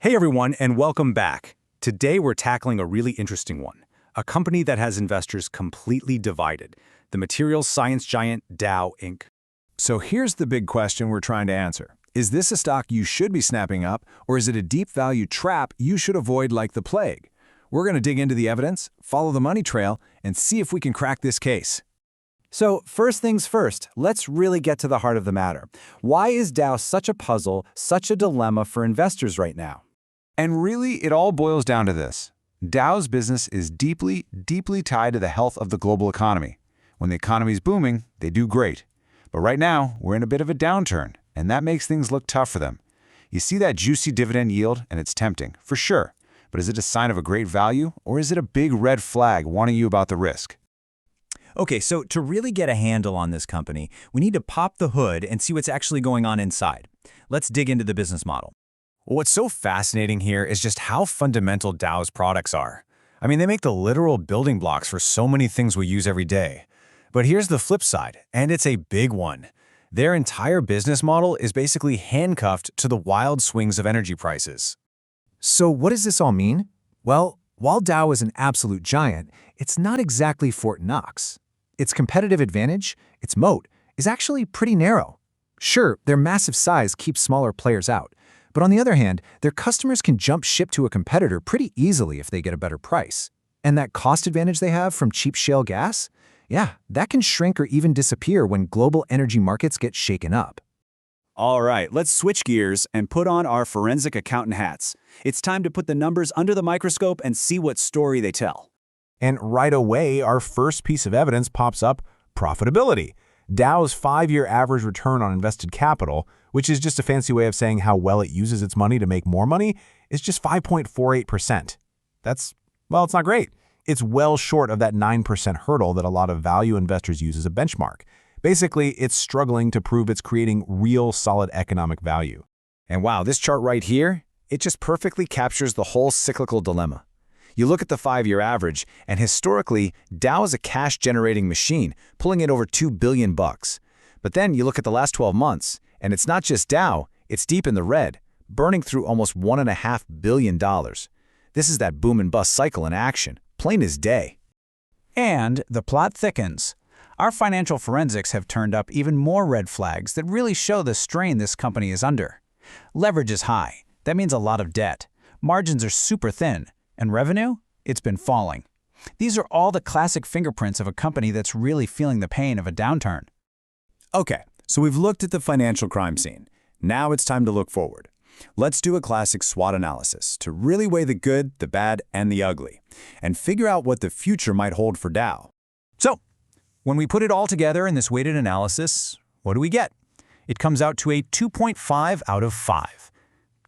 Hey everyone, and welcome back. Today we're tackling a really interesting one, a company that has investors completely divided, the materials science giant Dow Inc. So here's the big question we're trying to answer. Is this a stock you should be snapping up, or is it a deep value trap you should avoid like the plague? We're going to dig into the evidence, follow the money trail, and see if we can crack this case. So first things first, let's really get to the heart of the matter. Why is Dow such a puzzle, such a dilemma for investors right now? And really, it all boils down to this. Dow's business is deeply tied to the health of the global economy. When the economy's booming, they do great. But right now, we're in a bit of a downturn, and that makes things look tough for them. You see that juicy dividend yield, and it's tempting, for sure. But is it a sign of a great value, or is it a big red flag warning you about the risk? Okay, so to really get a handle on this company, we need to pop the hood and see what's actually going on inside. Let's dig into the business model. What's so fascinating here is just how fundamental Dow's products are. I mean, they make the literal building blocks for so many things we use every day. But here's the flip side, and it's a big one. Their entire business model is basically handcuffed to the wild swings of energy prices. So what does this all mean? Well, while Dow is an absolute giant, it's not exactly Fort Knox. Its competitive advantage, its moat, is actually pretty narrow. Sure, their massive size keeps smaller players out, but on the other hand, their customers can jump ship to a competitor pretty easily if they get a better price. And that cost advantage they have from cheap shale gas? Yeah, that can shrink or even disappear when global energy markets get shaken up. All right, let's switch gears and put on our forensic accountant hats. It's time to put the numbers under the microscope and see what story they tell. And right away, our first piece of evidence pops up: profitability. Dow's 5-year average return on invested capital, which is just a fancy way of saying how well it uses its money to make more money, is just 5.48%. Well, it's not great. It's well short of that 9% hurdle that a lot of value investors use as a benchmark. Basically, it's struggling to prove it's creating real solid economic value. And wow, this chart right here, it just perfectly captures the whole cyclical dilemma. You look at the 5-year average, and historically, Dow is a cash-generating machine, pulling in over $2 billion. But then you look at the last 12 months, and it's not just Dow, it's deep in the red, burning through almost $1.5 billion. This is that boom and bust cycle in action, plain as day. And the plot thickens. Our financial forensics have turned up even more red flags that really show the strain this company is under. Leverage is high. That means a lot of debt. Margins are super thin. And revenue? It's been falling. These are all the classic fingerprints of a company that's really feeling the pain of a downturn. Okay, so we've looked at the financial crime scene. Now it's time to look forward. Let's do a classic SWOT analysis to really weigh the good, the bad, and the ugly, and figure out what the future might hold for Dow. So, when we put it all together in this weighted analysis, what do we get? It comes out to a 2.5 out of 5.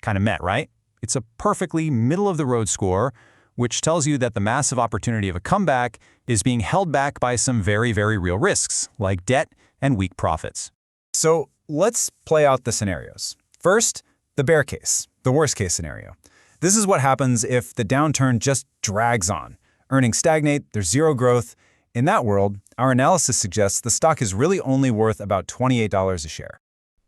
Kind of met, right? It's a perfectly middle-of-the-road score, which tells you that the massive opportunity of a comeback is being held back by some very, very real risks, like debt and weak profits. So let's play out the scenarios. First, the bear case, the worst-case scenario. This is what happens if the downturn just drags on. Earnings stagnate, there's zero growth. In that world, our analysis suggests the stock is really only worth about $28 a share.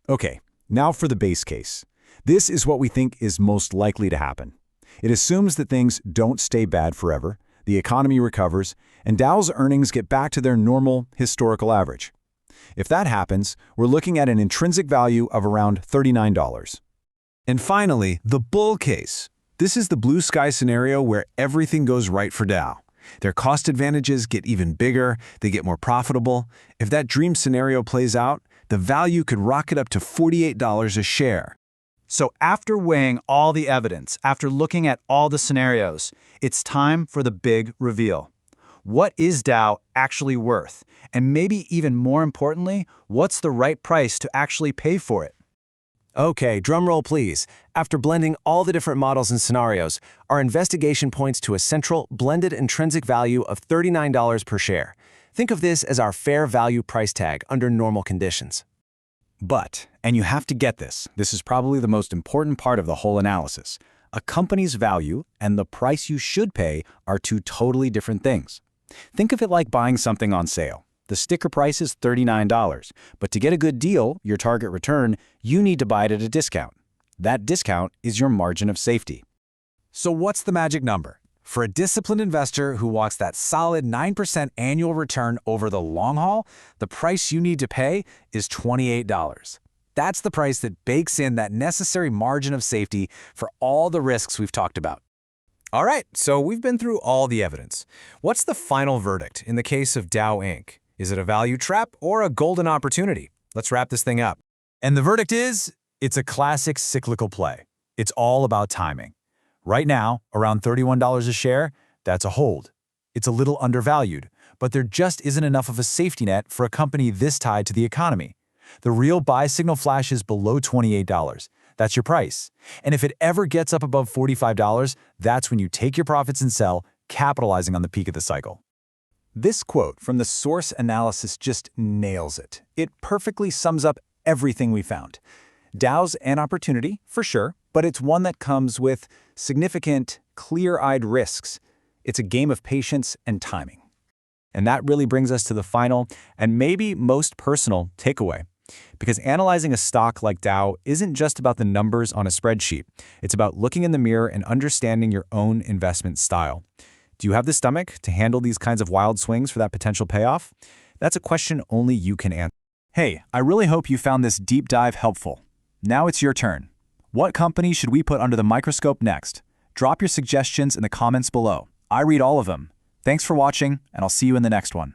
Okay, now for the base case. This is what we think is most likely to happen. It assumes that things don't stay bad forever, the economy recovers, and Dow's earnings get back to their normal historical average. If that happens, we're looking at an intrinsic value of around $39. And finally, the bull case. This is the blue sky scenario where everything goes right for Dow. Their cost advantages get even bigger, they get more profitable. If that dream scenario plays out, the value could rocket up to $48 a share. So after weighing all the evidence, after looking at all the scenarios, it's time for the big reveal. What is Dow actually worth? And maybe even more importantly, what's the right price to actually pay for it? Okay, drumroll please. After blending all the different models and scenarios, our investigation points to a central, blended intrinsic value of $39 per share. Think of this as our fair value price tag under normal conditions. But, and you have to get this is probably the most important part of the whole analysis. A company's value and the price you should pay are two totally different things. Think of it like buying something on sale. The sticker price is $39, but to get a good deal, your target return, you need to buy it at a discount. That discount is your margin of safety. So what's the magic number? For a disciplined investor who wants that solid 9% annual return over the long haul, the price you need to pay is $28. That's the price that bakes in that necessary margin of safety for all the risks we've talked about. All right, so we've been through all the evidence. What's the final verdict in the case of Dow Inc.? Is it a value trap or a golden opportunity? Let's wrap this thing up. And the verdict is, it's a classic cyclical play. It's all about timing. Right now, around $31 a share, that's a hold. It's a little undervalued, but there just isn't enough of a safety net for a company this tied to the economy. The real buy signal flashes below $28. That's your price. And if it ever gets up above $45, that's when you take your profits and sell, capitalizing on the peak of the cycle. This quote from the source analysis just nails it. It perfectly sums up everything we found. Dow's an opportunity, for sure, but it's one that comes with significant, clear-eyed risks. It's a game of patience and timing. And that really brings us to the final and maybe most personal takeaway. Because analyzing a stock like Dow isn't just about the numbers on a spreadsheet. It's about looking in the mirror and understanding your own investment style. Do you have the stomach to handle these kinds of wild swings for that potential payoff? That's a question only you can answer. Hey, I really hope you found this deep dive helpful. Now it's your turn. What company should we put under the microscope next? Drop your suggestions in the comments below. I read all of them. Thanks for watching, and I'll see you in the next one.